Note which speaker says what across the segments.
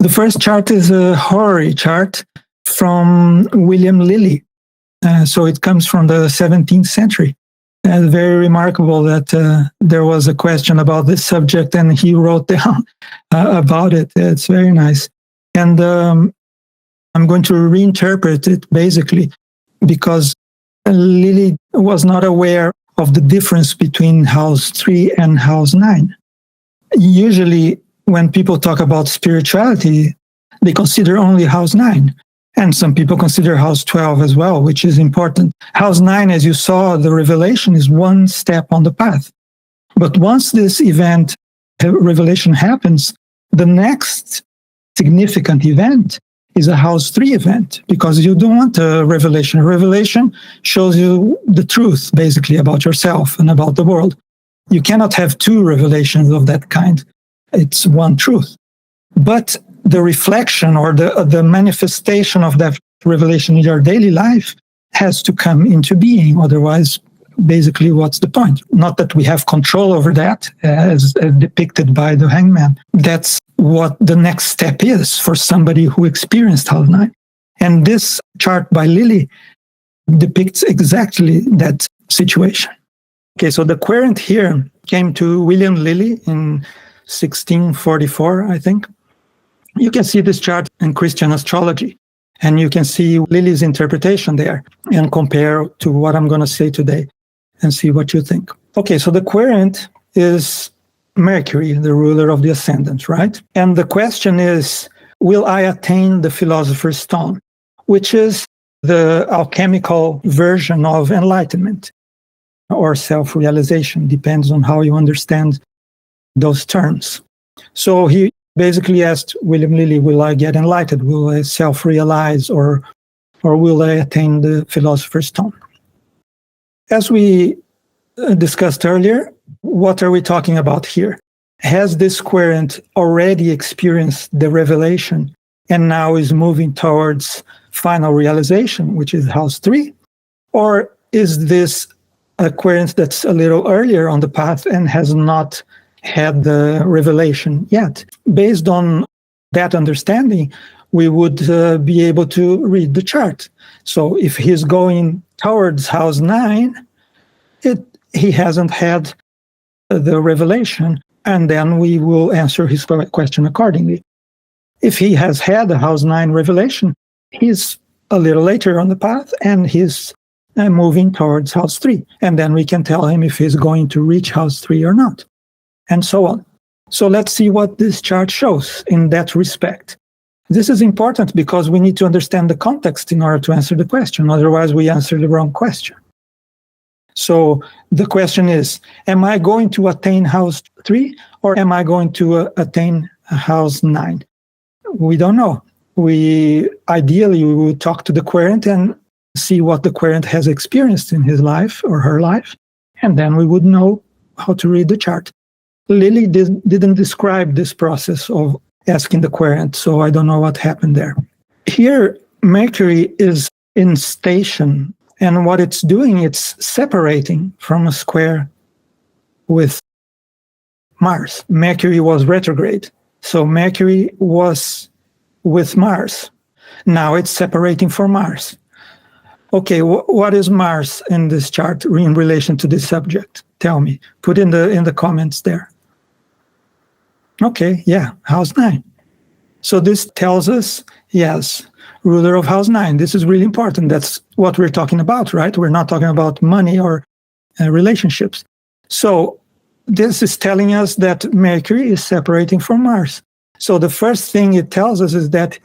Speaker 1: The first chart is a Horary chart from William Lilly. So it comes from the 17th century. Very remarkable that there was a question about this subject and he wrote down about it. It's very nice. And I'm going to reinterpret it basically because Lilly was not aware of the difference between house 3 and house 9. Usually, when people talk about spirituality, they consider only house 9. And some people consider house 12 as well, which is important. House 9, as you saw, the revelation is one step on the path. But once this event, revelation happens, the next significant event is a house 3 event, because you don't want a revelation. A revelation shows you the truth, basically, about yourself and about the world. You cannot have two revelations of that kind. It's one truth. But the reflection or the manifestation of that revelation in your daily life has to come into being. Otherwise, basically, what's the point? Not that we have control over that, as depicted by the hangman. That's what the next step is for somebody who experienced house 9. And this chart by Lilly depicts exactly that situation. Okay, so the querent here came to William Lilly in 1644, I think. You can see this chart in Christian astrology, and you can see Lilly's interpretation there and compare to what I'm going to say today and see what you think. Okay, so the querent is Mercury, the ruler of the ascendant, right? And the question is, will I attain the Philosopher's Stone, which is the alchemical version of enlightenment or self-realization, depends on how you understand those terms. So he basically asked William Lilly, will I get enlightened? Will I self-realize or will I attain the Philosopher's Stone? As we discussed earlier, what are we talking about here? Has this querent already experienced the revelation and now is moving towards final realization, which is house 3? Or is this a querent that's a little earlier on the path and has not had the revelation yet? Based on that understanding, we would be able to read the chart. So if he's going towards house 9, he hasn't had the revelation, and then we will answer his question accordingly. If he has had the house 9 revelation, he's a little later on the path, and he's moving towards house 3. And then we can tell him if he's going to reach house 3 or not, and so on. So let's see what this chart shows in that respect. This is important because we need to understand the context in order to answer the question. Otherwise, we answer the wrong question. So the question is, am I going to attain house 3 or am I going to attain house 9? We don't know. Ideally, we would talk to the querent and see what the querent has experienced in his life or her life, and then we would know how to read the chart. Lilly didn't describe this process of asking the querent, so I don't know what happened there. Here, Mercury is in station, and what it's doing, it's separating from a square with Mars. Mercury was retrograde, so Mercury was with Mars. Now it's separating from Mars. Okay, what is Mars in this chart in relation to this subject? Tell me. Put in the comments there. Okay, yeah, house 9. So this tells us, yes, ruler of house 9. This is really important. That's what we're talking about, right? We're not talking about money or relationships. So this is telling us that Mercury is separating from Mars. So the first thing it tells us is that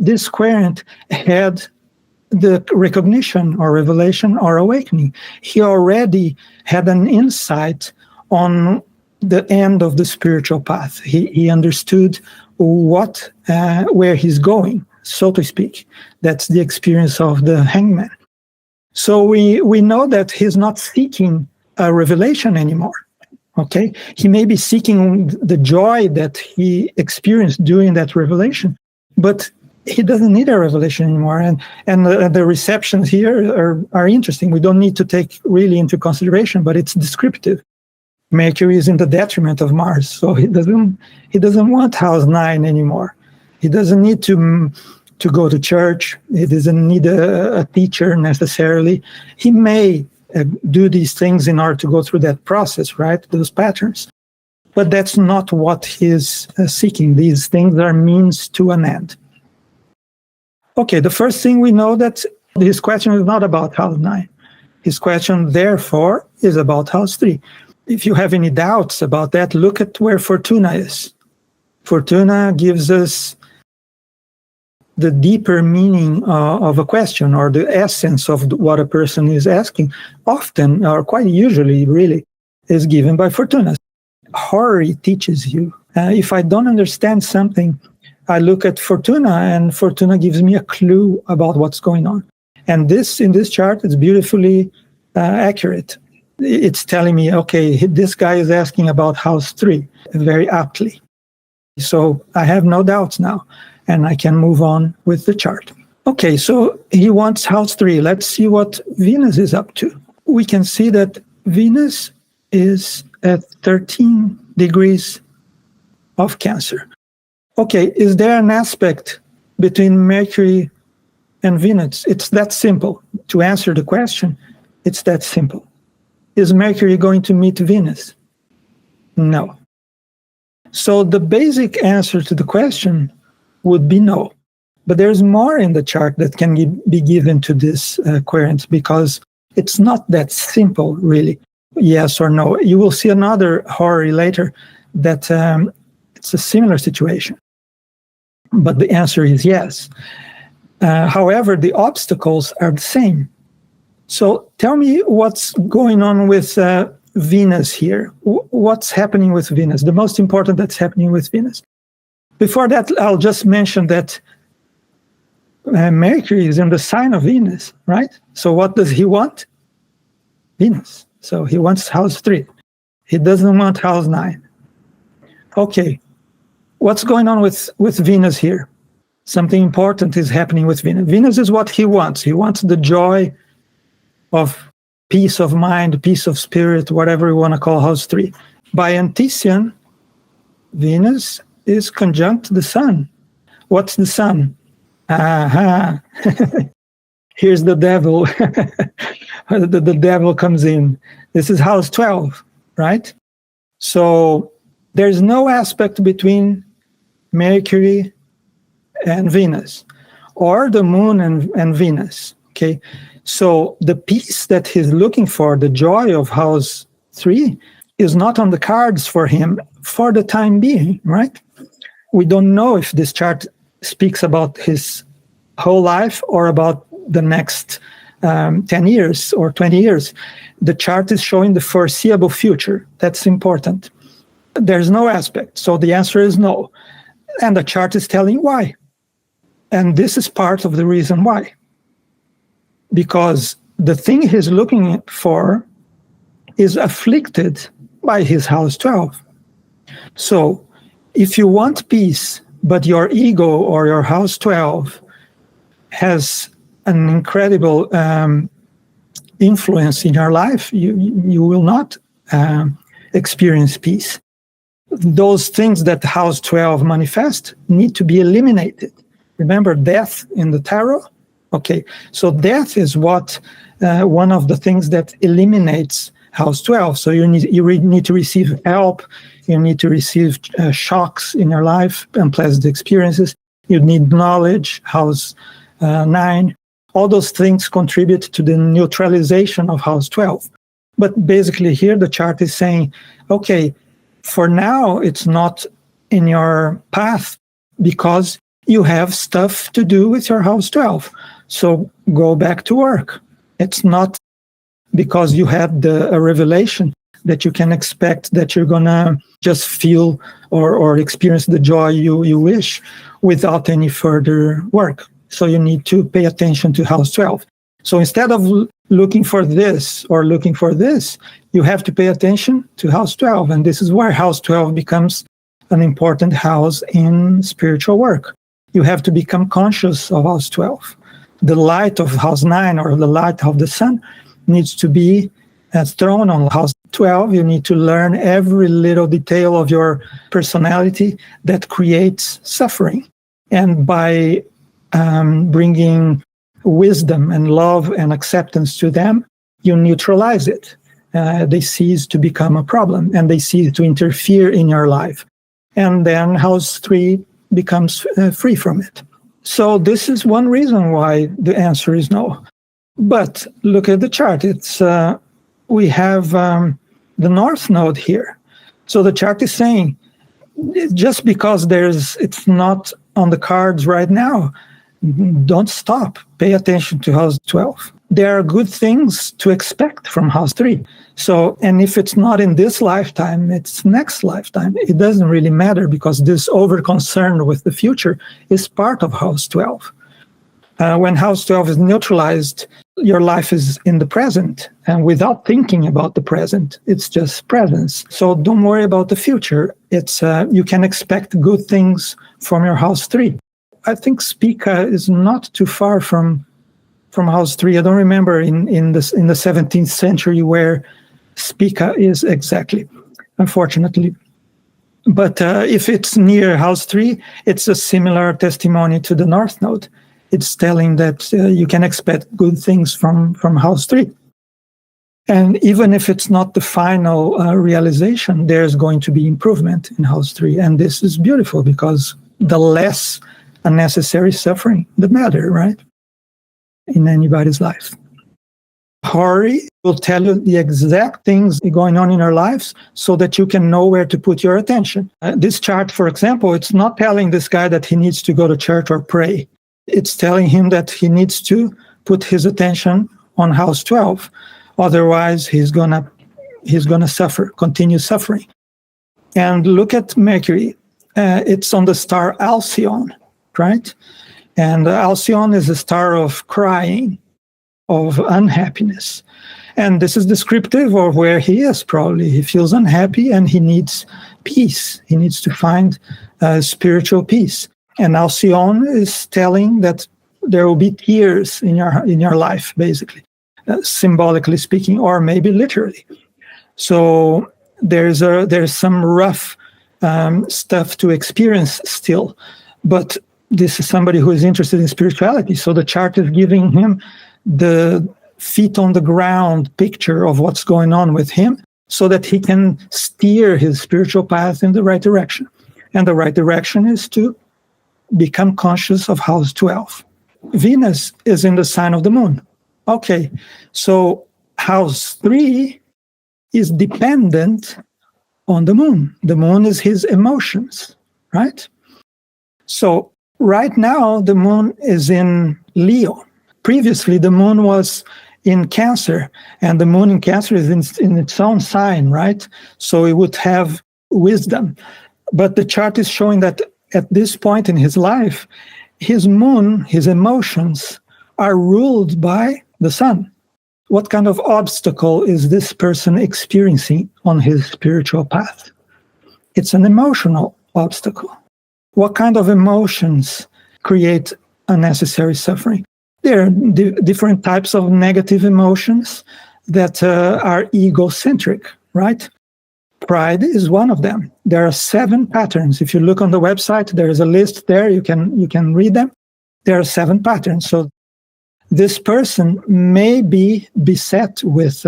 Speaker 1: this querent had the recognition or revelation or awakening. He already had an insight on the end of the spiritual path. He understood where he's going, so to speak. That's the experience of the hangman. So we know that he's not seeking a revelation anymore. Okay, he may be seeking the joy that he experienced during that revelation, but he doesn't need a revelation anymore. And the receptions here are interesting. We don't need to take really into consideration, but it's descriptive. Mercury is in the detriment of Mars, so he doesn't want house 9 anymore. He doesn't need to go to church. He doesn't need a teacher necessarily. He may do these things in order to go through that process, right? Those patterns. But that's not what he's seeking. These things are means to an end. Okay, the first thing we know that his question is not about house 9. His question, therefore, is about house 3. If you have any doubts about that, look at where Fortuna is. Fortuna gives us the deeper meaning of a question, or the essence of what a person is asking, often, or quite usually, really, is given by Fortuna. Horary teaches you. If I don't understand something, I look at Fortuna, and Fortuna gives me a clue about what's going on. And this, in this chart, is beautifully accurate. It's telling me, okay, this guy is asking about house 3, very aptly. So I have no doubts now, and I can move on with the chart. Okay, so he wants house 3. Let's see what Venus is up to. We can see that Venus is at 13 degrees of Cancer. Okay, is there an aspect between Mercury and Venus? It's that simple. To answer the question, it's that simple. Is Mercury going to meet Venus? No. So the basic answer to the question would be no. But there's more in the chart that can be given to this querent, because it's not that simple, really, yes or no. You will see another horary later that it's a similar situation. But the answer is yes. However, the obstacles are the same. So tell me what's going on with Venus here. What's happening with Venus? The most important that's happening with Venus. Before that, I'll just mention that Mercury is in the sign of Venus, right? So what does he want? Venus. So he wants house 3. He doesn't want house 9. Okay. What's going on with Venus here? Something important is happening with Venus. Venus is what he wants. He wants the joy of peace of mind, peace of spirit, whatever you want to call house 3. By Antician, Venus is conjunct the Sun. What's the Sun? Aha. Here's the devil. the devil comes in. This is house 12, right? So there's no aspect between Mercury and Venus, or the Moon and Venus, okay? So the peace that he's looking for, the joy of house 3, is not on the cards for him for the time being, right? We don't know if this chart speaks about his whole life or about the next 10 years or 20 years. The chart is showing the foreseeable future. That's important. There's no aspect. So the answer is no. And the chart is telling why. And this is part of the reason why. Because the thing he's looking for is afflicted by his house 12. So if you want peace, but your ego or your house 12 has an incredible influence in your life, you will not experience peace. Those things that house 12 manifest need to be eliminated. Remember death in the tarot? Okay, so death is what one of the things that eliminates house 12. So you need to receive help. You need to receive shocks in your life, unpleasant experiences. You need knowledge, house 9. All those things contribute to the neutralization of house 12. But basically here the chart is saying, okay, for now it's not in your path because you have stuff to do with your house 12. So go back to work. It's not because you had a revelation that you can expect that you're going to just feel or experience the joy you wish without any further work. So you need to pay attention to house 12. So instead of looking for this or looking for this, you have to pay attention to house 12. And this is where house 12 becomes an important house in spiritual work. You have to become conscious of house 12. The light of house 9 or the light of the sun needs to be thrown on house 12. You need to learn every little detail of your personality that creates suffering. And by bringing wisdom and love and acceptance to them, you neutralize it. They cease to become a problem, and they cease to interfere in your life. And then house 3 becomes free from it. So this is one reason why the answer is no. But look at the chart. We have the North Node here. So the chart is saying, just because it's not on the cards right now, don't stop. Pay attention to house 12. There are good things to expect from house 3. So, and if it's not in this lifetime, it's next lifetime. It doesn't really matter, because this over concern with the future is part of house 12. When house 12 is neutralized, your life is in the present, and without thinking about the present, it's just presence. So don't worry about the future. You can expect good things from your house 3. I think Spica is not too far from house 3. I don't remember in the 17th century where Spica is exactly, unfortunately. But if it's near house 3, it's a similar testimony to the North Node. It's telling that you can expect good things from house 3. And even if it's not the final realization, there's going to be improvement in house 3. And this is beautiful, because the less unnecessary suffering, the better, right? In anybody's life. Horary will tell you the exact things going on in your lives so that you can know where to put your attention. This chart, for example, it's not telling this guy that he needs to go to church or pray. It's telling him that he needs to put his attention on house 12. Otherwise, he's gonna suffer, continue suffering. And look at Mercury. It's on the star Alcyone, right? And Alcyone is a star of crying, of unhappiness. And this is descriptive of where he is, probably. He feels unhappy and he needs peace. He needs to find spiritual peace. And Alcyone is telling that there will be tears in your life, basically, symbolically speaking, or maybe literally. So there's some rough stuff to experience still, but this is somebody who is interested in spirituality. So the chart is giving him the feet on the ground picture of what's going on with him, so that he can steer his spiritual path in the right direction. And the right direction is to become conscious of house 12. Venus is in the sign of the moon. Okay, so house 3 is dependent on the moon. The moon is his emotions, right? So right now, the moon is in Leo. Previously, the moon was in Cancer, and the moon in Cancer is in its own sign, right? So it would have wisdom. But the chart is showing that at this point in his life, his moon, his emotions, are ruled by the sun. What kind of obstacle is this person experiencing on his spiritual path? It's an emotional obstacle. What kind of emotions create unnecessary suffering? There are different types of negative emotions that are egocentric, right? Pride is one of them. There are 7 patterns. If you look on the website, there is a list there. You can read them. There are 7 patterns. So this person may be beset with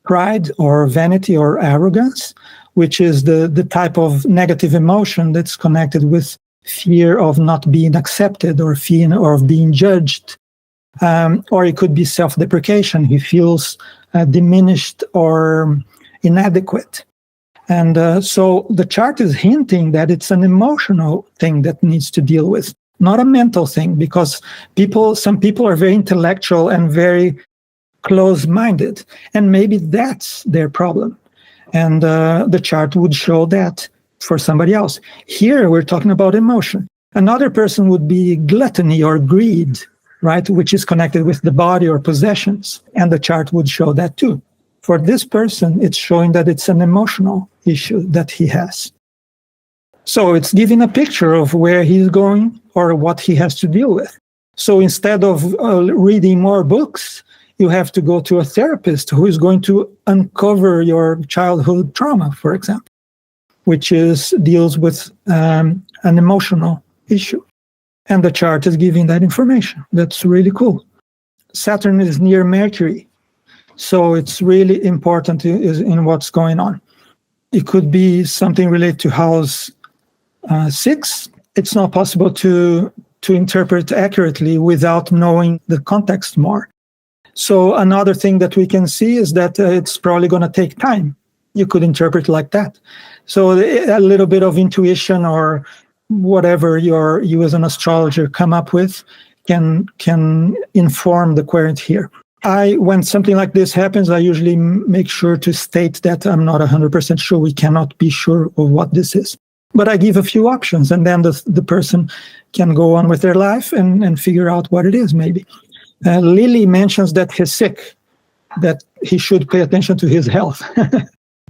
Speaker 1: pride or vanity or arrogance, which is the type of negative emotion that's connected with fear of not being accepted, or fear of being judged. Or it could be self-deprecation. He feels diminished or inadequate. And so the chart is hinting that it's an emotional thing that needs to deal with, not a mental thing, because some people are very intellectual and very close-minded, and maybe that's their problem. And the chart would show that for somebody else. Here, we're talking about emotion. Another person would be gluttony or greed, right, which is connected with the body or possessions, and the chart would show that too. For this person, it's showing that it's an emotional issue that he has. So it's giving a picture of where he's going or what he has to deal with. So instead of reading more books, you have to go to a therapist who is going to uncover your childhood trauma, for example, which deals with an emotional issue. And the chart is giving that information. That's really cool. Saturn is near Mercury, so it's really important in what's going on. It could be something related to house 6. It's not possible to interpret accurately without knowing the context more. So another thing that we can see is that it's probably going to take time. You could interpret like that. So a little bit of intuition or whatever you as an astrologer come up with can inform the querent here. When something like this happens, I usually make sure to state that I'm not 100% sure. We cannot be sure of what this is. But I give a few options, and then the person can go on with their life and figure out what it is, maybe. Lilly mentions that he's sick, that he should pay attention to his health.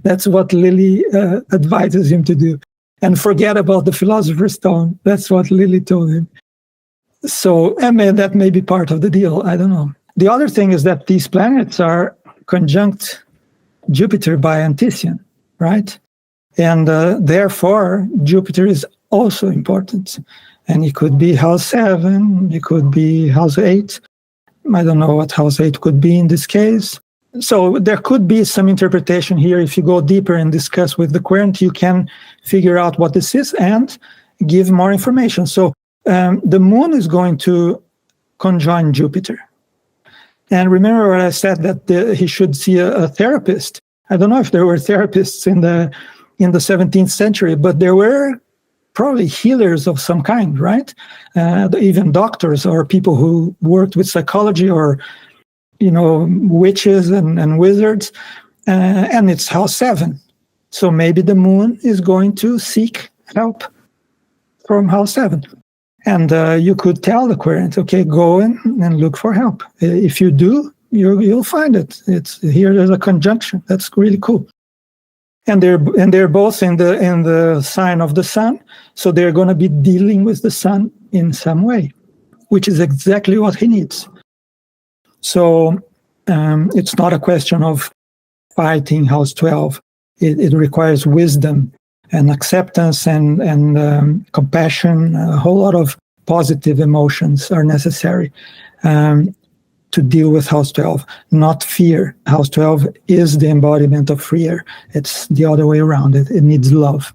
Speaker 1: That's what Lilly advises him to do. And forget about the Philosopher's Stone. That's what Lilly told him. So, I mean, that may be part of the deal. I don't know. The other thing is that these planets are conjunct Jupiter by Antician, right? And therefore, Jupiter is also important. And it could be house 7, it could be house 8. I don't know what house 8 could be in this case. So there could be some interpretation here. If you go deeper and discuss with the querent, you can figure out what this is and give more information. So the moon is going to conjoin Jupiter. And remember what I said, that he should see a therapist. I don't know if there were therapists in the 17th century, but there were probably healers of some kind, right? Even doctors or people who worked with psychology or, witches and wizards. And it's house 7. So maybe the moon is going to seek help from house 7. And you could tell the querent, okay, go in and look for help. If you do, you'll find it. There's a conjunction. That's really cool. And they're both in the sign of the sun, so they're going to be dealing with the sun in some way, which is exactly what he needs. So it's not a question of fighting house 12. It requires wisdom and acceptance and compassion. A whole lot of positive emotions are necessary to deal with house 12, not fear. House 12 is the embodiment of fear. It's the other way around. It needs love.